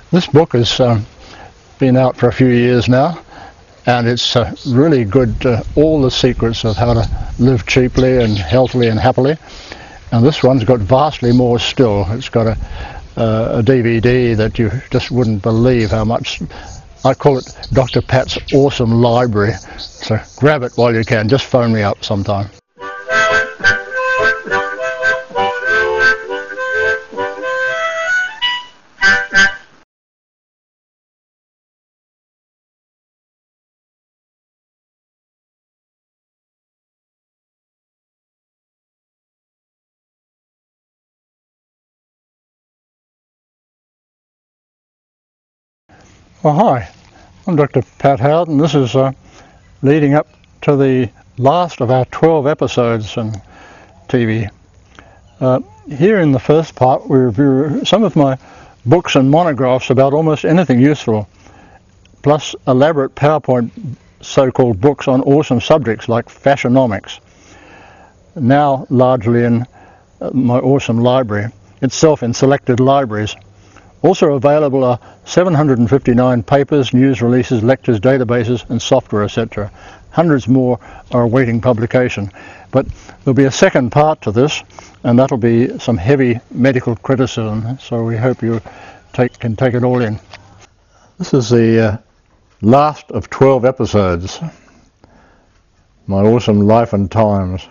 This book has been out for a few years now, and it's really good, all the secrets of how to live cheaply and healthily and happily. And this one's got vastly more still. It's got a DVD that you just wouldn't believe how much. I call it Dr. Pat's Awesome Library. So grab it while you can. Just phone me up sometime. Well, hi, I'm Dr. Pat Howden. This is leading up to the last of our 12 episodes on TV. Here in the first part we review some of my books and monographs about almost anything useful, plus elaborate PowerPoint so-called books on awesome subjects like fashionomics, now largely in my awesome library, itself in selected libraries. Also available are 759 papers, news releases, lectures, databases and software, etc. Hundreds more are awaiting publication. But there'll be a second part to this, and that'll be some heavy medical criticism, so we hope you can take it all in. This is the last of 12 episodes, my awesome life and times.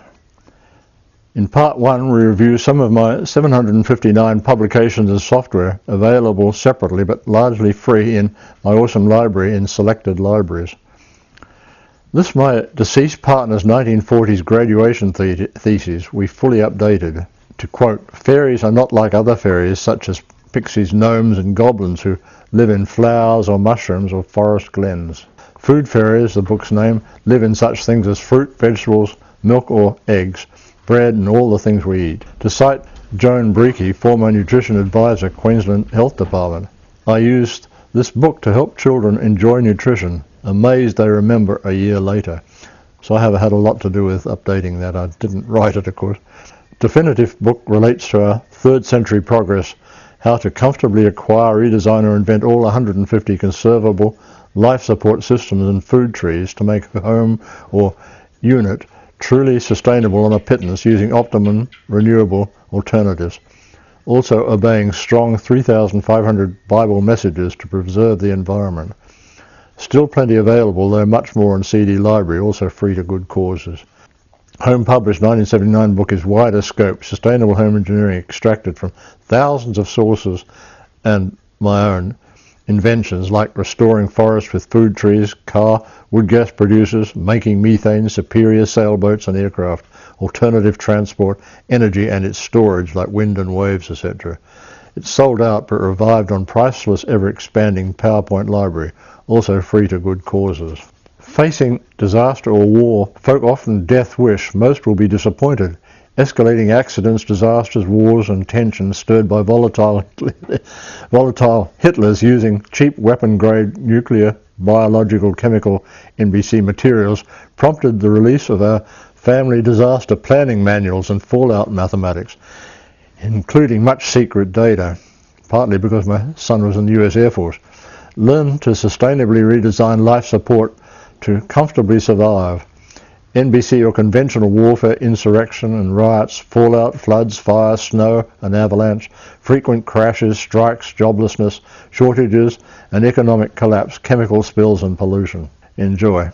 In part 1 we review some of my 759 publications and software available separately but largely free in my awesome library in selected libraries. This my deceased partner's 1940s graduation thesis we fully updated to quote, "Fairies are not like other fairies such as pixies, gnomes and goblins who live in flowers or mushrooms or forest glens. Food fairies, the book's name, live in such things as fruit, vegetables, milk or eggs, bread and all the things we eat." To cite Joan Breakey, former nutrition advisor, Queensland Health Department, "I used this book to help children enjoy nutrition. Amazed they remember a year later." So I have had a lot to do with updating that. I didn't write it, of course. Definitive book relates to our 3rd century progress, how to comfortably acquire, redesign or invent all 150 conservable life support systems and food trees to make a home or unit truly sustainable on a pittance using optimum renewable alternatives. Also obeying strong 3,500 Bible messages to preserve the environment. Still plenty available, though much more on CD library, also free to good causes. Home published 1979 book is wider scope, sustainable home engineering extracted from thousands of sources and my own inventions like restoring forests with food trees, car, wood gas producers, making methane, superior sailboats and aircraft, alternative transport, energy and its storage like wind and waves, etc. It's sold out but revived on priceless, ever-expanding PowerPoint library, also free to good causes. Facing disaster or war, folk often death wish, most will be disappointed. Escalating accidents, disasters, wars and tensions stirred by volatile Hitlers using cheap weapon-grade nuclear, biological, chemical NBC materials prompted the release of our family disaster planning manuals and fallout mathematics, including much secret data, partly because my son was in the US Air Force. Learn to sustainably redesign life support to comfortably survive. NBC or conventional warfare, insurrection and riots, fallout, floods, fire, snow and avalanche, frequent crashes, strikes, joblessness, shortages and economic collapse, chemical spills and pollution. Enjoy.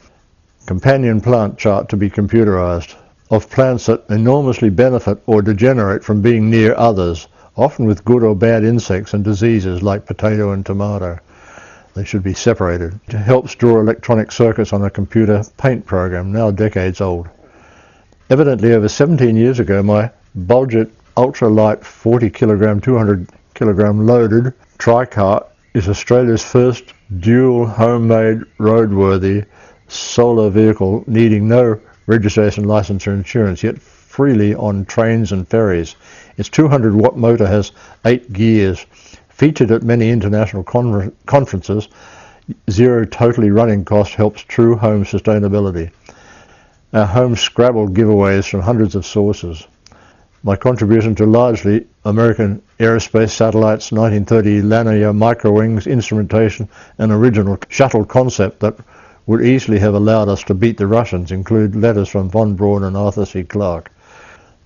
Companion plant chart to be computerized, of plants that enormously benefit or degenerate from being near others, often with good or bad insects and diseases like potato and tomato. They should be separated. It helps draw electronic circuits on a computer paint program, now decades old. Evidently over 17 years ago, my budget ultralight 40 kilogram, 200 kilogram loaded tricar is Australia's first dual homemade roadworthy solar vehicle needing no registration, license or insurance, yet freely on trains and ferries. Its 200 watt motor has 8 gears. Featured at many international conferences, zero totally running cost helps true home sustainability. Our home Scrabble giveaways from hundreds of sources. My contribution to largely American aerospace satellites, 1930 linear microwings, instrumentation, and original shuttle concept that would easily have allowed us to beat the Russians include letters from von Braun and Arthur C. Clarke.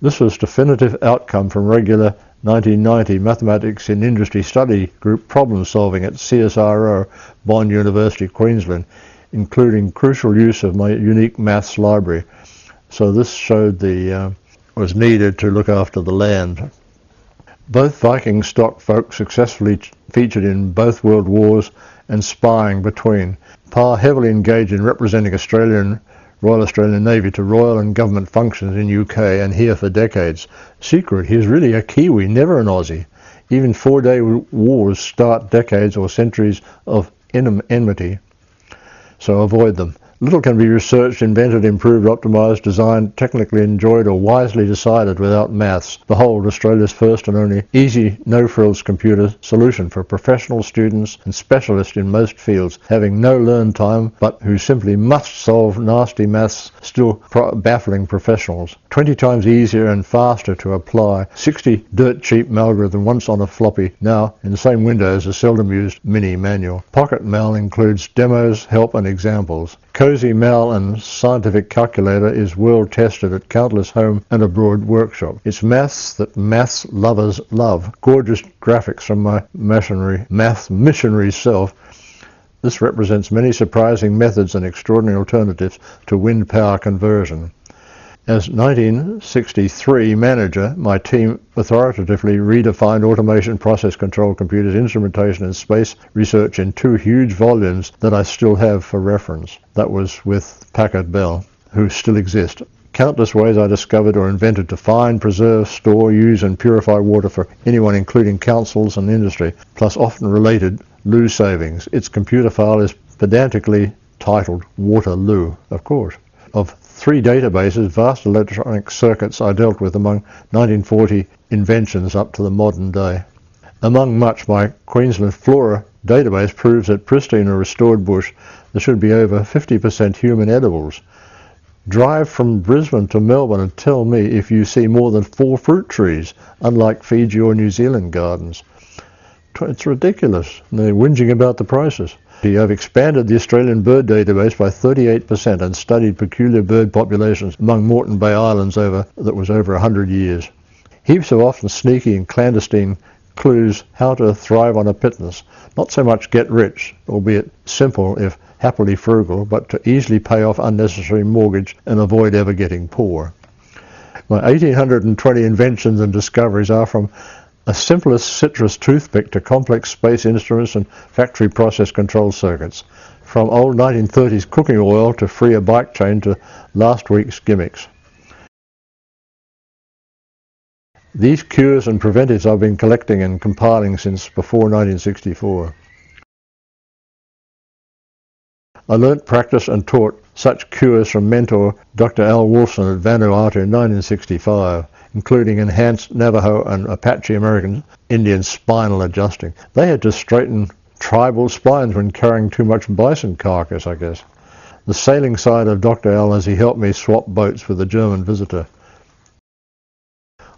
This was definitive outcome from regular 1990 Mathematics in Industry Study Group problem solving at CSIRO, Bond University, Queensland, including crucial use of my unique maths library. So this showed the was needed to look after the land. Both Viking stock folk successfully featured in both world wars and spying between. Parr heavily engaged in representing Royal Australian Navy to royal and government functions in UK and here for decades. Secret, he's really a Kiwi, never an Aussie. Even 4-day wars start decades or centuries of enmity, so avoid them. Little can be researched, invented, improved, optimised, designed, technically enjoyed or wisely decided without maths. Behold Australia's first and only easy, no-frills computer solution for professional students and specialists in most fields, having no learn time but who simply must solve nasty maths, still baffling professionals. 20 times easier and faster to apply. 60 dirt-cheap algorithm once on a floppy, now in the same window as a seldom-used mini manual. Pocket Mal includes demos, help and examples. Cozy Mal and Scientific Calculator is world tested at countless home and abroad workshops. It's maths that maths lovers love. Gorgeous graphics from my math missionary self. This represents many surprising methods and extraordinary alternatives to wind power conversion. As 1963 manager, my team authoritatively redefined automation, process control, computers, instrumentation, and space research in 2 huge volumes that I still have for reference. That was with Packard Bell, who still exist. Countless ways I discovered or invented to find, preserve, store, use, and purify water for anyone, including councils and industry, plus often related loo savings. Its computer file is pedantically titled Waterloo, of course. Of 3 databases, vast electronic circuits I dealt with among 1940 inventions up to the modern day. Among much, my Queensland Flora database proves that pristine or restored bush there should be over 50% human edibles. Drive from Brisbane to Melbourne and tell me if you see more than 4 fruit trees, unlike Fiji or New Zealand gardens. It's ridiculous. And they're whinging about the prices. I've expanded the Australian bird database by 38% and studied peculiar bird populations among Moreton Bay Islands that was over 100 years. Heaps of often sneaky and clandestine clues how to thrive on a pittance. Not so much get rich, albeit simple if happily frugal, but to easily pay off unnecessary mortgage and avoid ever getting poor. My 1820 inventions and discoveries are from a simplest citrus toothpick to complex space instruments and factory process control circuits. From old 1930s cooking oil to free a bike chain to last week's gimmicks. These cures and preventives I've been collecting and compiling since before 1964. I learnt, practiced and taught such cures from mentor Dr. Al Wolfson at Vanuatu in 1965. Including enhanced Navajo and Apache American Indian spinal adjusting. They had to straighten tribal spines when carrying too much bison carcass, I guess. The sailing side of Dr. Al as he helped me swap boats with a German visitor.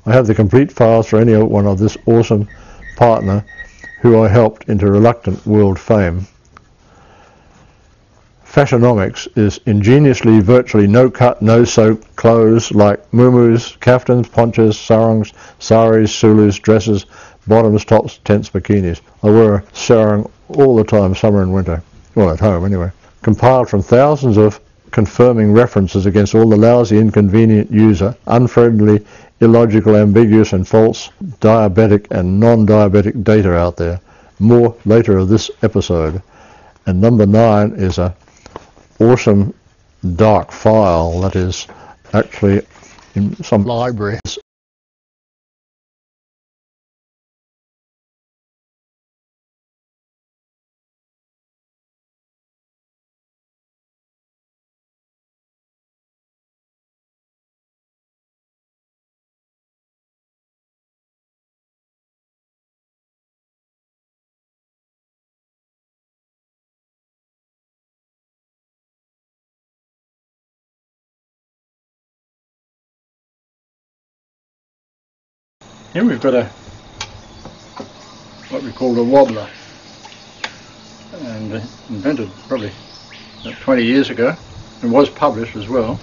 I have the complete files for any one of this awesome partner who I helped into reluctant world fame. Fashionomics is ingeniously virtually no-cut, no-soak clothes like muumuus, kaftans, ponchos, sarongs, saris, sulus, dresses, bottoms, tops, tents, bikinis. I wear a sarong all the time, summer and winter. Well, at home anyway. Compiled from thousands of confirming references against all the lousy, inconvenient user, unfriendly, illogical, ambiguous and false diabetic and non-diabetic data out there. More later of this episode. And number 9 is a awesome dark file that is actually in some libraries Here we've got what we call a wobbler, and invented probably about 20 years ago, and was published as well.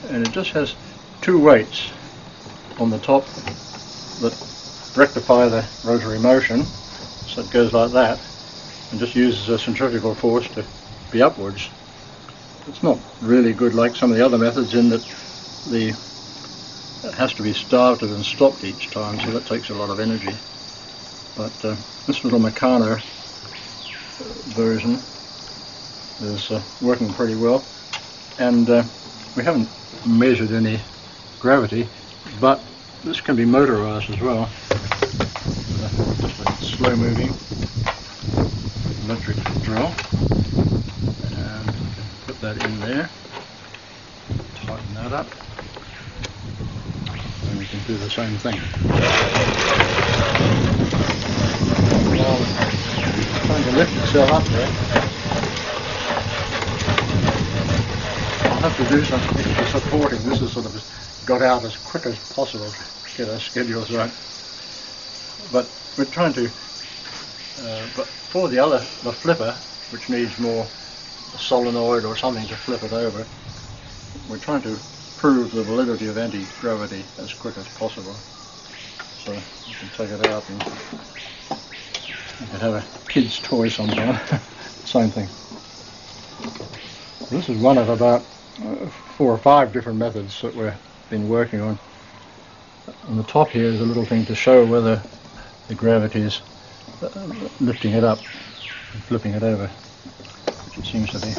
And it just has two weights on the top that rectify the rotary motion, so it goes like that, and just uses a centrifugal force to be upwards. It's not really good like some of the other methods in that it has to be started and stopped each time, so that takes a lot of energy. But this little Meccano version is working pretty well, and we haven't measured any gravity, but this can be motorized as well. Just a slow moving electric drill, and we can put that in there, tighten that up, and we can do the same thing. Now it's trying to lift itself up there. I'll have to do some extra supporting. This is sort of got out as quick as possible to get our schedules right. But we're trying to, but for the flipper, which needs more solenoid or something to flip it over, we're trying to prove the validity of anti-gravity as quick as possible. So you can take it out and you can have a kid's toy sometime. Same thing. This is one of about 4 or 5 different methods that we've been working on. On the top here is a little thing to show whether the gravity is lifting it up and flipping it over, which it seems to be.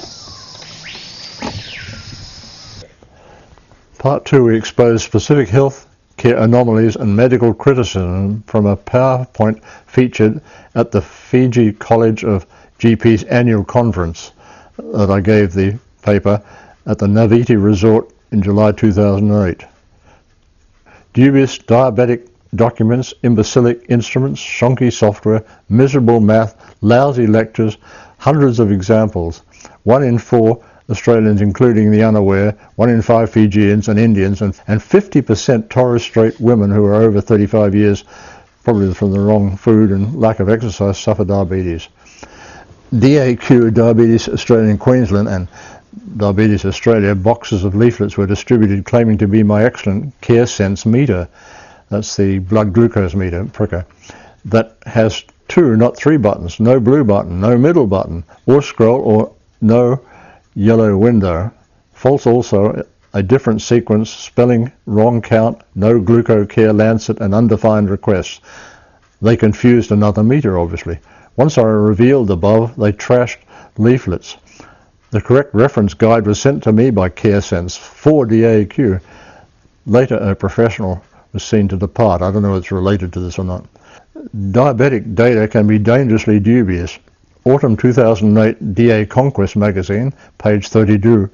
Part 2, we expose specific health care anomalies and medical criticism from a PowerPoint featured at the Fiji College of GP's annual conference that I gave the paper at the Naviti Resort in July 2008. Dubious diabetic documents, imbecilic instruments, shonky software, miserable math, lousy lectures, hundreds of examples. 1 in 4 Australians, including the unaware, 1 in 5 Fijians and Indians, and 50% Torres Strait women who are over 35 years, probably from the wrong food and lack of exercise, suffer diabetes. DAQ, Diabetes Australia in Queensland, and Diabetes Australia boxes of leaflets were distributed claiming to be my excellent CareSense meter. That's the blood glucose meter, pricker, that has 2, not 3 buttons, no blue button, no middle button, or scroll, or no yellow window. False also, a different sequence, spelling, wrong count, no GlucoCare Lancet, and undefined requests. They confused another meter, obviously. Once I revealed above, they trashed leaflets. The correct reference guide was sent to me by CareSense for DAQ. Later, a professional was seen to depart. I don't know if it's related to this or not. Diabetic data can be dangerously dubious. Autumn 2008 DA Conquest magazine, page 32,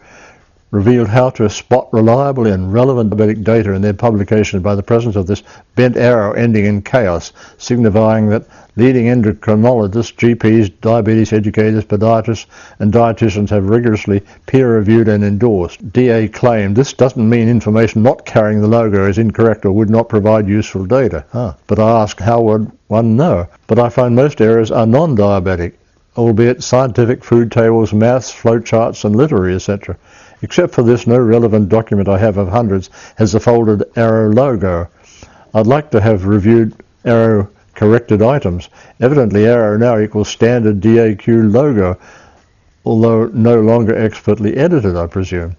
revealed how to spot reliable and relevant diabetic data in their publication by the presence of this bent arrow ending in chaos, signifying that leading endocrinologists, GPs, diabetes educators, podiatrists and dietitians have rigorously peer-reviewed and endorsed. DA claimed this doesn't mean information not carrying the logo is incorrect or would not provide useful data. But I ask, how would one know? But I find most errors are non-diabetic, albeit scientific, food tables, maths, flowcharts and literary, etc. Except for this, no relevant document I have of hundreds has the folded arrow logo. I'd like to have reviewed arrow corrected items. Evidently arrow now equals standard DAQ logo, although no longer expertly edited, I presume.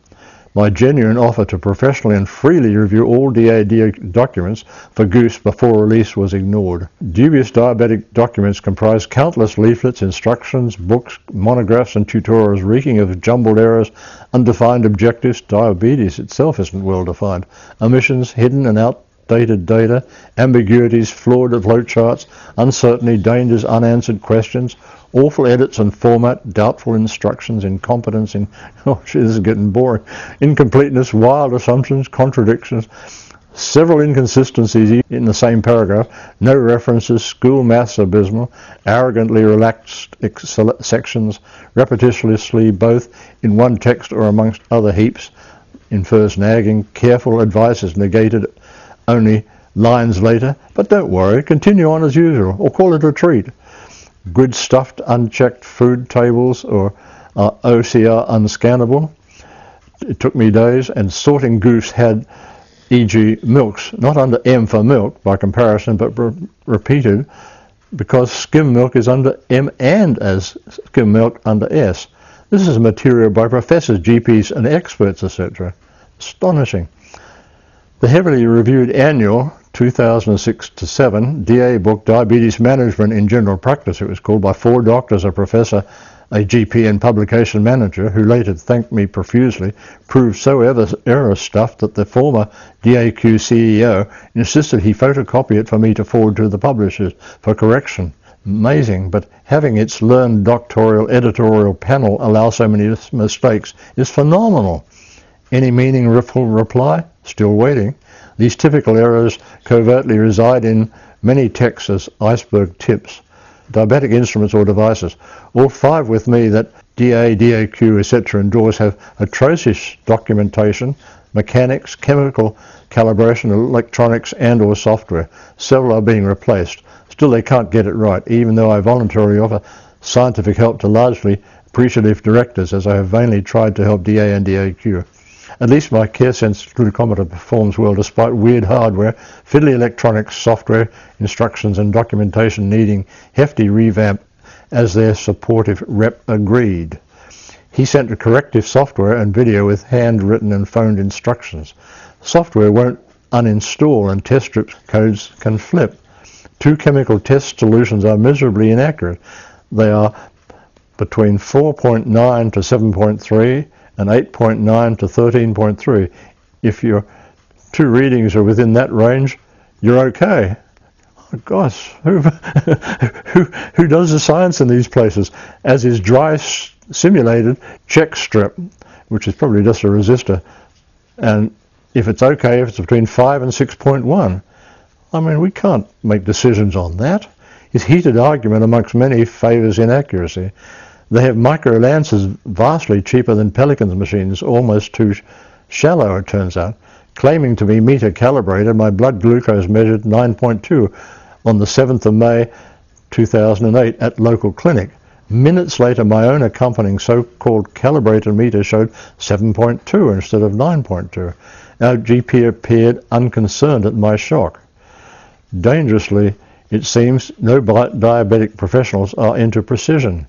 My genuine offer to professionally and freely review all DA documents for Goose before release was ignored. Dubious diabetic documents comprise countless leaflets, instructions, books, monographs and tutorials reeking of jumbled errors, undefined objectives. Diabetes itself isn't well defined. Omissions, hidden and outdated data, ambiguities, flawed flowcharts, uncertainty, dangers, unanswered questions, awful edits and format, doubtful instructions, incompetence in, oh shit, this is getting boring, incompleteness, wild assumptions, contradictions, several inconsistencies in the same paragraph, no references, school maths abysmal, arrogantly relaxed sections, repetitiously both in one text or amongst other heaps, infers nagging, careful advice is negated only lines later, but don't worry, continue on as usual, or call it a treat. Grid stuffed, unchecked food tables, or OCR unscannable. It took me days, and sorting goose had, e.g. milks, not under M for milk by comparison, but repeated, because skim milk is under M and as skim milk under S. This is material by professors, GPs and experts, etc. Astonishing. The heavily reviewed annual 2006-7 DA book, Diabetes Management in General Practice, it was called, by 4 doctors, a professor, a GP and publication manager, who later thanked me profusely, proved so error-stuffed that the former DAQ CEO insisted he photocopy it for me to forward to the publishers for correction. Amazing, but having its learned doctoral editorial panel allow so many mistakes is phenomenal. Any meaningful reply? Still waiting. These typical errors covertly reside in many texts as iceberg tips. Diabetic instruments or devices. All 5 with me that DA, DAQ, etc. endorse have atrocious documentation, mechanics, chemical calibration, electronics and or software. Several are being replaced. Still they can't get it right, even though I voluntarily offer scientific help to largely appreciative directors, as I have vainly tried to help DA and DAQ. At least my CareSense glucometer performs well despite weird hardware, fiddly electronics, software, instructions and documentation needing hefty revamp, as their supportive rep agreed. He sent a corrective software and video with handwritten and phoned instructions. Software won't uninstall and test strip codes can flip. 2 chemical test solutions are miserably inaccurate. They are between 4.9 to 7.3 and 8.9 to 13.3. If your 2 readings are within that range, you're okay. Oh gosh, who does the science in these places? As is dry simulated check strip, which is probably just a resistor, and if it's okay, if it's between 5 and 6.1. I mean, we can't make decisions on that. His heated argument amongst many favours inaccuracy. They have micro-lances vastly cheaper than Pelican's machines, almost too shallow it turns out. Claiming to be meter calibrated, my blood glucose measured 9.2 on the 7th of May 2008 at local clinic. Minutes later, my own accompanying so-called calibrated meter showed 7.2 instead of 9.2. Our GP appeared unconcerned at my shock. Dangerously, it seems, no diabetic professionals are into precision.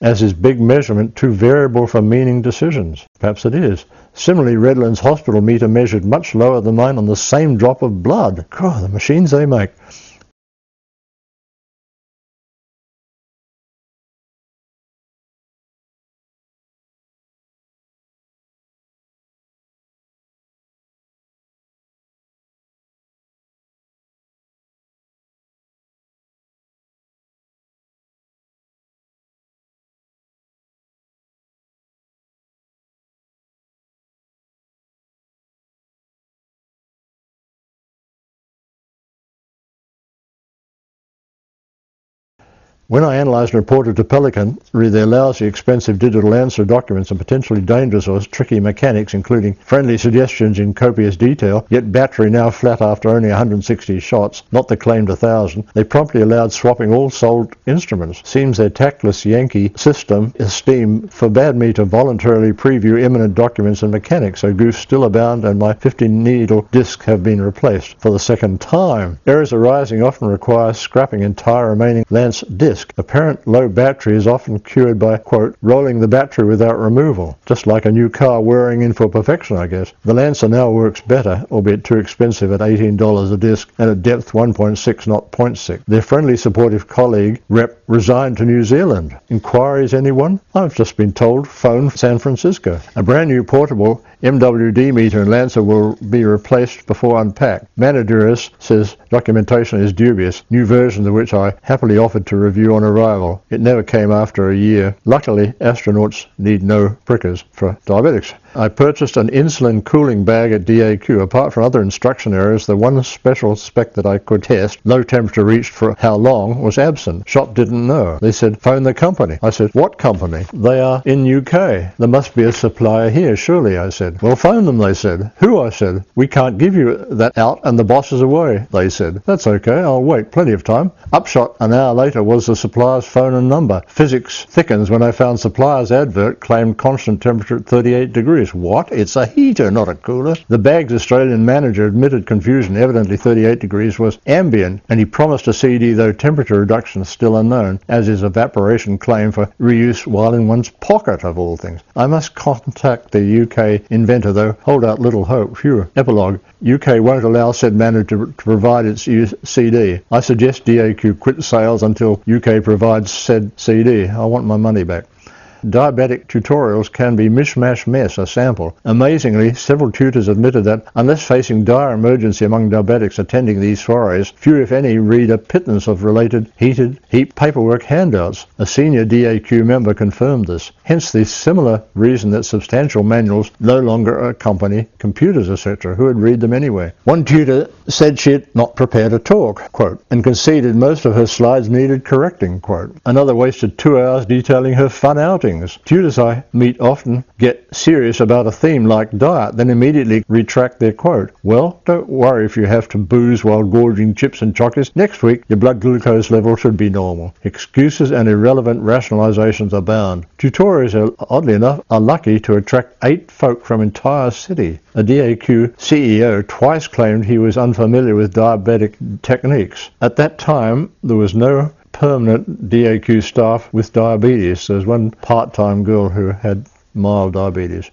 As is big measurement too variable for meaning decisions? Perhaps it is. Similarly, Redlands Hospital meter measured much lower than mine on the same drop of blood. God, the machines they make. When I analysed and reported to Pelican, read their lousy, expensive digital answer documents and potentially dangerous or tricky mechanics, including friendly suggestions in copious detail, yet battery now flat after only 160 shots, not the claimed 1,000, they promptly allowed swapping all sold instruments. Seems their tactless Yankee system esteem forbade me to voluntarily preview imminent documents and mechanics, so goofs still abound and my 50-needle discs have been replaced for the 2nd time. Errors arising often require scrapping entire remaining lance disc. Apparent low battery is often cured by, quote, rolling the battery without removal. Just like a new car wearing in for perfection, I guess. The Lancer now works better, albeit too expensive at $18 a disc, and at depth 1.6, not 0.6. Their friendly, supportive colleague, rep, resigned to New Zealand. Inquiries, anyone? I've just been told, phone San Francisco. A brand new portable MWD meter in Lancer will be replaced before unpacked. Managerius says documentation is dubious, new versions of which I happily offered to review on arrival. It never came after a year. Luckily, astronauts need no prickers for diabetics. I purchased an insulin cooling bag at DAQ. Apart from other instruction errors, the one special spec that I could test, low temperature reached for how long, was absent. Shop didn't know. They said, phone the company. I said, what company? They are in UK. There must be a supplier here, surely, I said. said. Well, phone them, they said. Who? I said. We can't give you that out and the boss is away, they said. That's okay, I'll wait, plenty of time. Upshot an hour later was the supplier's phone and number. Physics thickens when I found supplier's advert claimed constant temperature at 38 degrees. What? It's a heater, not a cooler. The bag's Australian manager admitted confusion. Evidently 38 degrees was ambient, and he promised a CD, though temperature reduction is still unknown, as is evaporation claim for reuse while in one's pocket, of all things. I must contact the UK inventor, though hold out little hope. Phew. Epilogue. UK won't allow said manager to provide its CD. I suggest DAQ quit sales until UK provides said CD. I want my money back. Diabetic tutorials can be mishmash mess, a sample. Amazingly, several tutors admitted that, unless facing dire emergency among diabetics attending these soirees, few if any read a pittance of related heap paperwork handouts. A senior DAQ member confirmed this. Hence the similar reason that substantial manuals no longer accompany computers, etc. Who would read them anyway? One tutor said she'd not prepared to talk, quote, and conceded most of her slides needed correcting, quote. Another wasted 2 hours detailing her fun outing. Tutors I meet often get serious about a theme like diet, then immediately retract their quote. Well, don't worry if you have to booze while gorging chips and chocolates. Next week, your blood glucose level should be normal. Excuses and irrelevant rationalizations abound. Tutorials, oddly enough, are lucky to attract 8 folk from entire city. A DAQ CEO twice claimed he was unfamiliar with diabetic techniques. At that time, there was no permanent DAQ staff with diabetes. There's one part-time girl who had mild diabetes.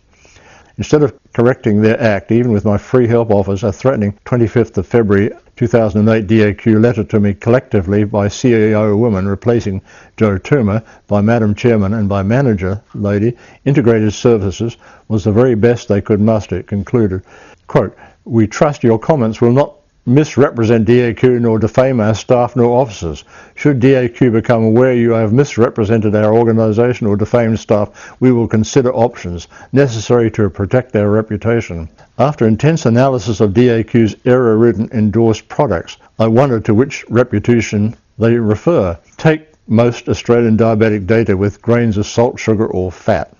Instead of correcting their act, even with my free help offers, a threatening 25th of February 2008 DAQ letter to me collectively by CEO woman replacing Joe Toomer, by Madam Chairman and by Manager Lady, Integrated Services, was the very best they could muster. It concluded, quote, we trust your comments will not misrepresent DAQ nor defame our staff nor officers. Should DAQ become aware you have misrepresented our organisation or defamed staff, we will consider options necessary to protect our reputation. After intense analysis of DAQ's error-ridden endorsed products, I wondered to which reputation they refer. Take most Australian diabetic data with grains of salt, sugar or fat.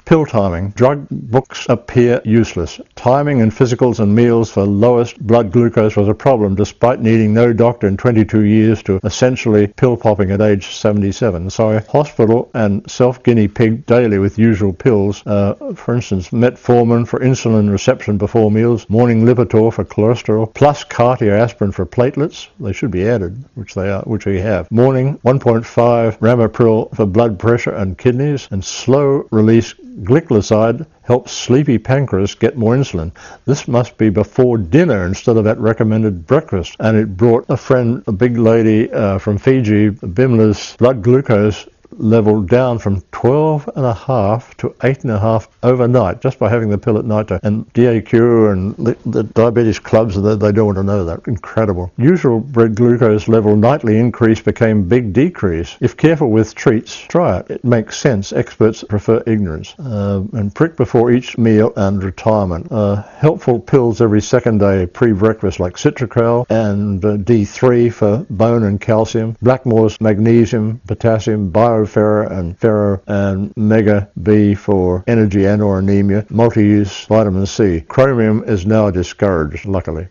Pill timing. Drug books appear useless. Timing and physicals and meals for lowest blood glucose was a problem, despite needing no doctor in 22 years to essentially pill popping at age 77. So hospital and self-guinea pig daily with usual pills, for instance, metformin for insulin reception before meals, morning Lipitor for cholesterol, plus Cartier aspirin for platelets. They should be added, which we have. Morning 1.5 ramipril for blood pressure and kidneys, and slow release glycoside helps sleepy pancreas get more insulin. This must be before dinner instead of at recommended breakfast. And it brought a friend, a big lady from Fiji, Bimla's blood glucose level down from 12.5 to 8.5 overnight, just by having the pill at night time. And DAQ and the diabetes clubs, they don't want to know that. Incredible. Usual blood glucose level nightly increase became big decrease. If careful with treats, try it. It makes sense. Experts prefer ignorance. And prick before each meal and retirement. Helpful pills every second day pre-breakfast, like Citracrel and D3 for bone and calcium, Blackmore's magnesium, potassium, Ferro and Mega B for energy and or anemia, multi-use vitamin C. Chromium is now discouraged, luckily.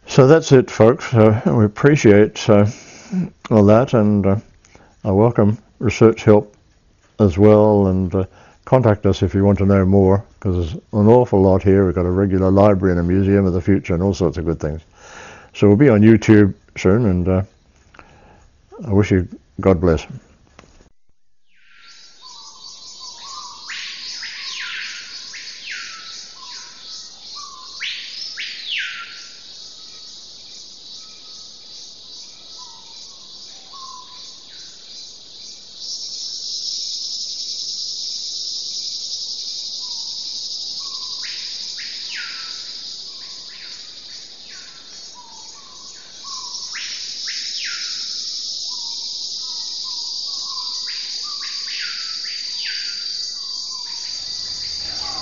So that's it, folks. We appreciate all that, and I welcome research help as well, and contact us if you want to know more, because there's an awful lot here. We've got a regular library and a museum of the future and all sorts of good things. So we'll be on YouTube soon, and I wish you God bless.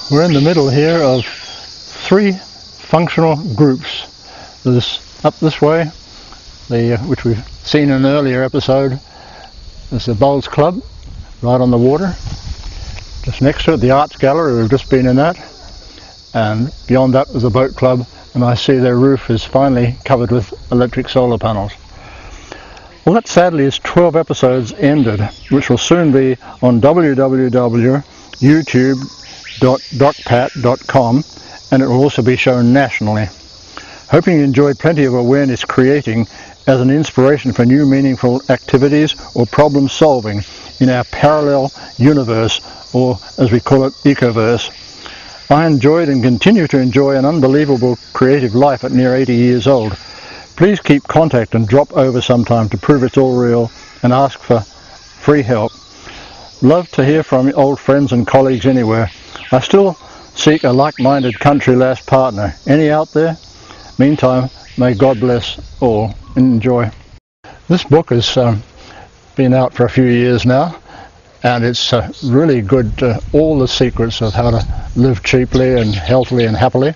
We're in the middle here of 3 functional groups. There's up this way, which we've seen in an earlier episode. There's the Bowls Club, right on the water. Just next to it, the Arts Gallery, we've just been in that. and beyond that was the boat club, and I see their roof is finally covered with electric solar panels. Well, that sadly is 12 episodes ended, which will soon be on www.youtube.docpat.com, and it will also be shown nationally. Hoping you enjoyed plenty of awareness creating as an inspiration for new meaningful activities or problem solving in our parallel universe, or as we call it, ecoverse. I enjoyed and continue to enjoy an unbelievable creative life at near 80 years old. Please keep contact and drop over sometime to prove it's all real and ask for free help. Love to hear from old friends and colleagues anywhere. I still seek a like-minded country lass partner. Any out there? Meantime, may God bless all. Enjoy. This book has been out for a few years now, and it's really good, all the secrets of how to live cheaply and healthily and happily.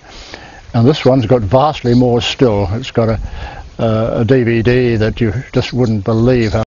And this one's got vastly more still. It's got a DVD that you just wouldn't believe how